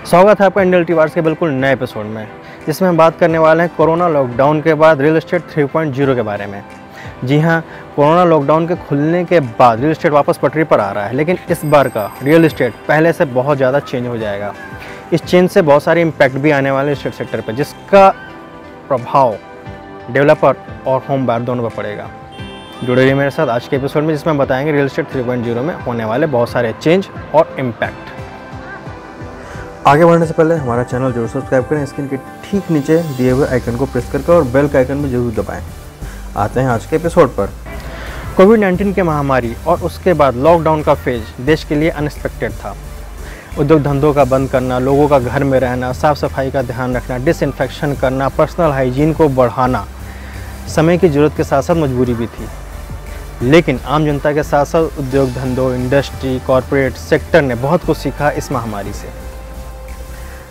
स्वागत है आपका इंडियन टीवार्स के बिल्कुल नए एपिसोड में, जिसमें हम बात करने वाले हैं कोरोना लॉकडाउन के बाद रियल एस्टेट 3.0 के बारे में। जी हाँ, कोरोना लॉकडाउन के खुलने के बाद रियल एस्टेट वापस पटरी पर आ रहा है, लेकिन इस बार का रियल एस्टेट पहले से बहुत ज़्यादा चेंज हो जाएगा। इस चेंज से बहुत सारे इम्पैक्ट भी आने वाले एस्टेट सेक्टर पर, जिसका प्रभाव डेवलपर और होम बायर दोनों पर पड़ेगा। जुड़े रहिए मेरे साथ आज के एपिसोड में, जिसमें हम बताएंगे रियल एस्टेट 3.0 में होने वाले बहुत सारे चेंज और इम्पैक्ट। आगे बढ़ने से पहले हमारा चैनल जरूर सब्सक्राइब करें, स्क्रीन के ठीक नीचे दिए हुए आइकन को प्रेस करके और बेल का आइकन भी जरूर दबाएं। आते हैं आज के एपिसोड पर। कोविड-19 की महामारी और उसके बाद लॉकडाउन का फेज देश के लिए अनएक्सपेक्टेड था। उद्योग धंधों का बंद करना, लोगों का घर में रहना, साफ सफाई का ध्यान रखना, डिसइंफेक्शन करना, पर्सनल हाइजीन को बढ़ाना समय की ज़रूरत के साथ साथ मजबूरी भी थी। लेकिन आम जनता के साथ साथ उद्योग धंधों, इंडस्ट्री, कॉरपोरेट सेक्टर ने बहुत कुछ सीखा इस महामारी से।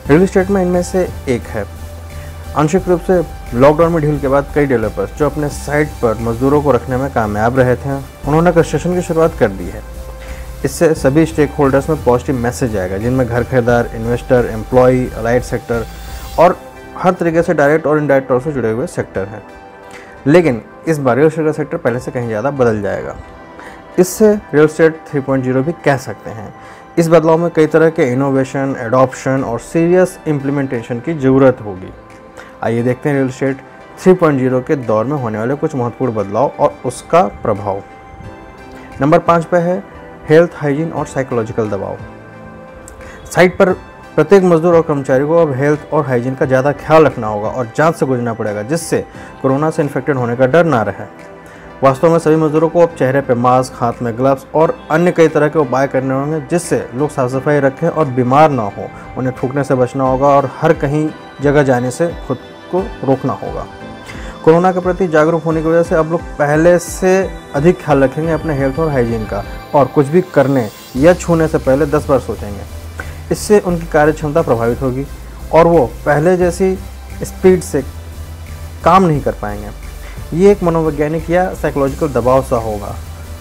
रियल एस्टेट में इनमें से एक है। आंशिक रूप से लॉकडाउन में ढील के बाद कई डेवलपर्स जो अपने साइट पर मजदूरों को रखने में कामयाब रहे थे, उन्होंने कंस्ट्रक्शन की शुरुआत कर दी है। इससे सभी स्टेक होल्डर्स में पॉजिटिव मैसेज आएगा, जिनमें घर खरीदार, इन्वेस्टर, एम्प्लॉई, अलाइड सेक्टर और हर तरीके से डायरेक्ट और इनडायरेक्ट तौर से जुड़े हुए सेक्टर हैं। लेकिन इस बार रियल एस्टेट का सेक्टर पहले से कहीं ज़्यादा बदल जाएगा। इससे रियल एस्टेट 3.0 भी कह सकते हैं। इस बदलाव में कई तरह के इनोवेशन, एडॉप्शन और सीरियस इम्प्लीमेंटेशन की ज़रूरत होगी। आइए देखते हैं रियल एस्टेट 3.0 के दौर में होने वाले कुछ महत्वपूर्ण बदलाव और उसका प्रभाव। नंबर 5 पे है हेल्थ, हाइजीन और साइकोलॉजिकल दबाव। साइट पर प्रत्येक मजदूर और कर्मचारी को अब हेल्थ और हाइजीन का ज़्यादा ख्याल रखना होगा और जांच से गुजरना पड़ेगा, जिससे कोरोना से इन्फेक्टेड होने का डर ना रहे। वास्तव में सभी मजदूरों को अब चेहरे पर मास्क, हाथ में ग्लव्स और अन्य कई तरह के उपाय करने होंगे, जिससे लोग साफ सफाई रखें और बीमार ना हो। उन्हें थूकने से बचना होगा और हर कहीं जगह जाने से खुद को रोकना होगा। कोरोना के प्रति जागरूक होने की वजह से अब लोग पहले से अधिक ख्याल रखेंगे अपने हेल्थ और हाइजीन का, और कुछ भी करने या छूने से पहले 10 बार सोचेंगे। इससे उनकी कार्य क्षमता प्रभावित होगी और वो पहले जैसी स्पीड से काम नहीं कर पाएंगे। ये एक मनोवैज्ञानिक या साइकोलॉजिकल दबाव सा होगा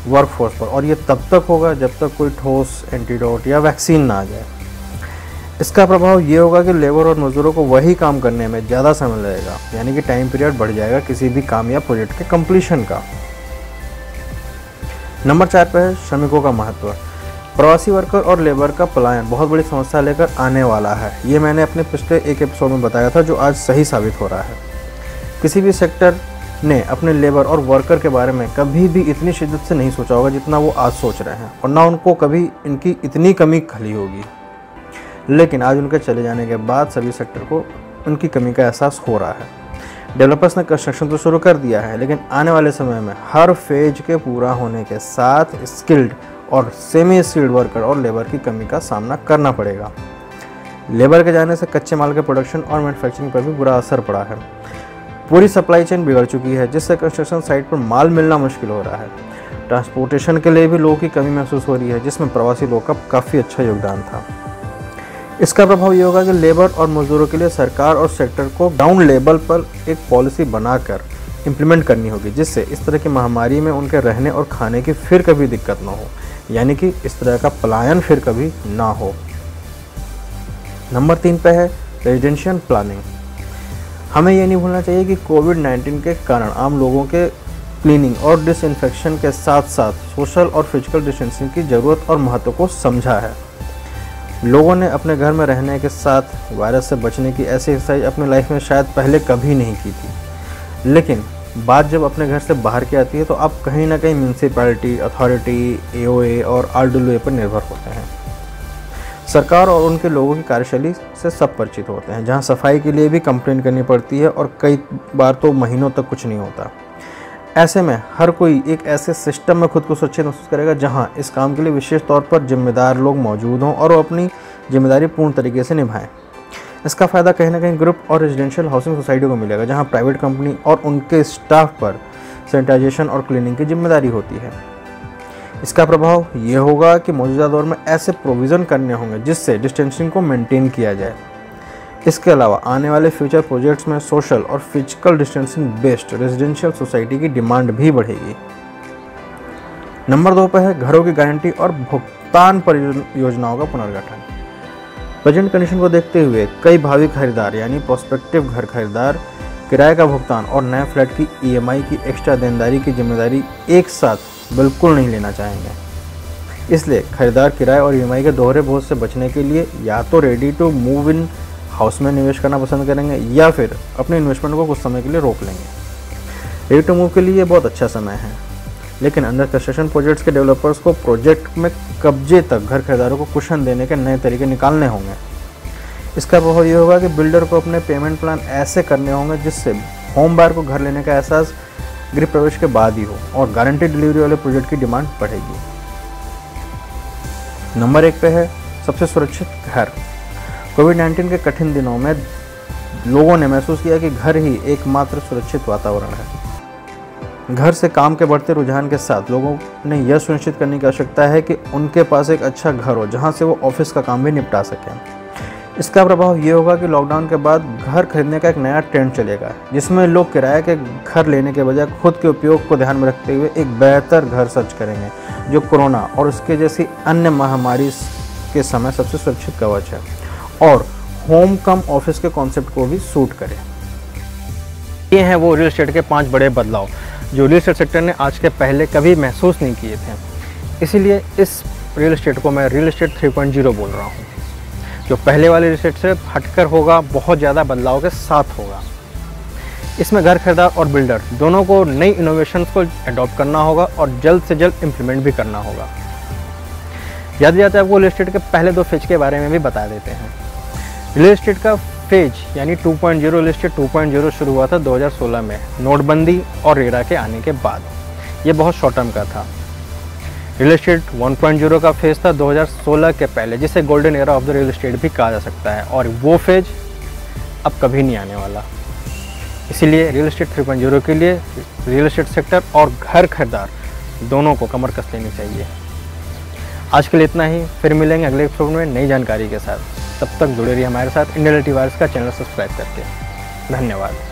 वर्कफोर्स पर, और ये तब तक होगा जब तक कोई ठोस एंटीडोट या वैक्सीन ना आ जाए। इसका प्रभाव ये होगा कि लेबर और मजदूरों को वही काम करने में ज़्यादा समय लगेगा, यानी कि टाइम पीरियड बढ़ जाएगा किसी भी काम या प्रोजेक्ट के कंप्लीशन का। नंबर 4 पर है श्रमिकों का महत्व। प्रवासी वर्कर और लेबर का पलायन बहुत बड़ी समस्या लेकर आने वाला है। ये मैंने अपने पिछले एक एपिसोड में बताया था, जो आज सही साबित हो रहा है। किसी भी सेक्टर ने अपने लेबर और वर्कर के बारे में कभी भी इतनी शिद्दत से नहीं सोचा होगा जितना वो आज सोच रहे हैं, और ना उनको कभी इनकी इतनी कमी खली होगी। लेकिन आज उनके चले जाने के बाद सभी सेक्टर को उनकी कमी का एहसास हो रहा है। डेवलपर्स ने कंस्ट्रक्शन तो शुरू कर दिया है, लेकिन आने वाले समय में हर फेज के पूरा होने के साथ स्किल्ड और सेमी स्किल्ड वर्कर और लेबर की कमी का सामना करना पड़ेगा। लेबर के जाने से कच्चे माल के प्रोडक्शन और मैन्युफैक्चरिंग पर भी बुरा असर पड़ा है। पूरी सप्लाई चेन बिगड़ चुकी है, जिससे कंस्ट्रक्शन साइट पर माल मिलना मुश्किल हो रहा है। ट्रांसपोर्टेशन के लिए भी लोगों की कमी महसूस हो रही है, जिसमें प्रवासी लोगों का काफ़ी अच्छा योगदान था। इसका प्रभाव ये होगा कि लेबर और मजदूरों के लिए सरकार और सेक्टर को ग्राउंड लेवल पर एक पॉलिसी बनाकर इम्प्लीमेंट करनी होगी, जिससे इस तरह की महामारी में उनके रहने और खाने की फिर कभी दिक्कत ना हो, यानी कि इस तरह का पलायन फिर कभी ना हो। नंबर 3 पे है रेजिडेंशियल प्लानिंग। हमें ये नहीं भूलना चाहिए कि कोविड-19 के कारण आम लोगों के क्लीनिंग और डिसइंफेक्शन के साथ साथ सोशल और फिजिकल डिस्टेंसिंग की ज़रूरत और महत्व को समझा है। लोगों ने अपने घर में रहने के साथ वायरस से बचने की ऐसी एक्सरसाइज अपनी लाइफ में शायद पहले कभी नहीं की थी, लेकिन बात जब अपने घर से बाहर की आती है तो आप कहीं ना कहीं म्यूनसिपैलिटी, अथॉरिटी, AOA और RWA पर निर्भर होते हैं। सरकार और उनके लोगों की कार्यशैली से सब परिचित होते हैं, जहां सफाई के लिए भी कंप्लेंट करनी पड़ती है और कई बार तो महीनों तक कुछ नहीं होता। ऐसे में हर कोई एक ऐसे सिस्टम में खुद को सुरक्षित महसूस करेगा जहां इस काम के लिए विशेष तौर पर जिम्मेदार लोग मौजूद हों और वो अपनी जिम्मेदारी पूर्ण तरीके से निभाएं। इसका फ़ायदा कहीं ना कहीं ग्रुप और रेजिडेंशियल हाउसिंग सोसाइटी को मिलेगा, जहां प्राइवेट कंपनी और उनके स्टाफ पर सैनिटाइजेशन और क्लीनिंग की जिम्मेदारी होती है। इसका प्रभाव ये होगा कि मौजूदा दौर में ऐसे प्रोविज़न करने होंगे जिससे डिस्टेंसिंग को मेंटेन किया जाए। इसके अलावा आने वाले फ्यूचर प्रोजेक्ट्स में सोशल और physical distancing based residential society की डिमांड भी बढ़ेगी। नंबर 2 पर है घरों की गारंटी और भुगतान परियोजनाओं का पुनर्गठन। प्रेजेंट कंडीशन को देखते हुए कई भावी खरीदार यानी प्रोस्पेक्टिव घर खरीदार किराए का भुगतान और नए फ्लैट की ईएमआई की एक्स्ट्रा देनदारी की जिम्मेदारी एक साथ बिल्कुल नहीं लेना चाहेंगे। इसलिए खरीदार किराए और ईएमआई के दोहरे बोझ से बचने के लिए या तो ready to move in house में निवेश करना पसंद करेंगे या फिर अपने इन्वेस्टमेंट को कुछ समय के लिए रोक लेंगे। रेडी टू मूव के लिए ये बहुत अच्छा समय है, लेकिन अंडर कंस्ट्रक्शन प्रोजेक्ट्स के डेवलपर्स को प्रोजेक्ट में कब्जे तक घर खरीदारों को कुशन देने के नए तरीके निकालने होंगे। इसका प्रभाव ये होगा कि बिल्डर को अपने पेमेंट प्लान ऐसे करने होंगे जिससे होम बायर को घर लेने का एहसास गृह प्रवेश के बाद ही हो और गारंटीड डिलीवरी वाले प्रोजेक्ट की डिमांड बढ़ेगी। नंबर 1 पे है सबसे सुरक्षित घर। कोविड-19 के कठिन दिनों में लोगों ने महसूस किया कि घर ही एकमात्र सुरक्षित वातावरण है। घर से काम के बढ़ते रुझान के साथ लोगों ने यह सुनिश्चित करने की आवश्यकता है कि उनके पास एक अच्छा घर हो जहां से वो ऑफिस का काम भी निपटा सकें। इसका प्रभाव ये होगा कि लॉकडाउन के बाद घर खरीदने का एक नया ट्रेंड चलेगा, जिसमें लोग किराए के घर लेने के बजाय खुद के उपयोग को ध्यान में रखते हुए एक बेहतर घर सर्च करेंगे जो कोरोना और उसके जैसी अन्य महामारी के समय सबसे सुरक्षित कवच है और होम कम ऑफिस के कॉन्सेप्ट को भी सूट करे। ये हैं वो रियल एस्टेट के 5 बड़े बदलाव जो रियल एस्टेट सेक्टर ने आज के पहले कभी महसूस नहीं किए थे। इसीलिए इस रियल एस्टेट को मैं रियल एस्टेट 3.0 बोल रहा हूँ, जो पहले वाले रियल एस्टेट से हटकर होगा, बहुत ज़्यादा बदलाव के साथ होगा। इसमें घर खरीदार और बिल्डर दोनों को नई इनोवेशंस को अडॉप्ट करना होगा और जल्द से जल्द इम्प्लीमेंट भी करना होगा। याद जाते आपको रियल एस्टेट के पहले 2 फेज के बारे में भी बता देते हैं। रियल एस्टेट का फेज यानी 2.0 रियल एस्टेट 2.0 शुरू हुआ था 2016 में नोटबंदी और रेरा के आने के बाद। ये बहुत शॉर्ट टर्म का था। रियल एस्टेट 1.0 का फेज था 2016 के पहले, जिसे golden era of the real estate भी कहा जा सकता है और वो फेज अब कभी नहीं आने वाला। इसीलिए रियल एस्टेट 3.0 के लिए रियल एस्टेट सेक्टर और घर खरीदार दोनों को कमर कस लेनी चाहिए। आज के लिए इतना ही, फिर मिलेंगे अगले एपिसोड में नई जानकारी के साथ। तब तक जुड़े रहिए हमारे साथ इंडिया रियल्टी वायर्स का चैनल सब्सक्राइब करके। धन्यवाद।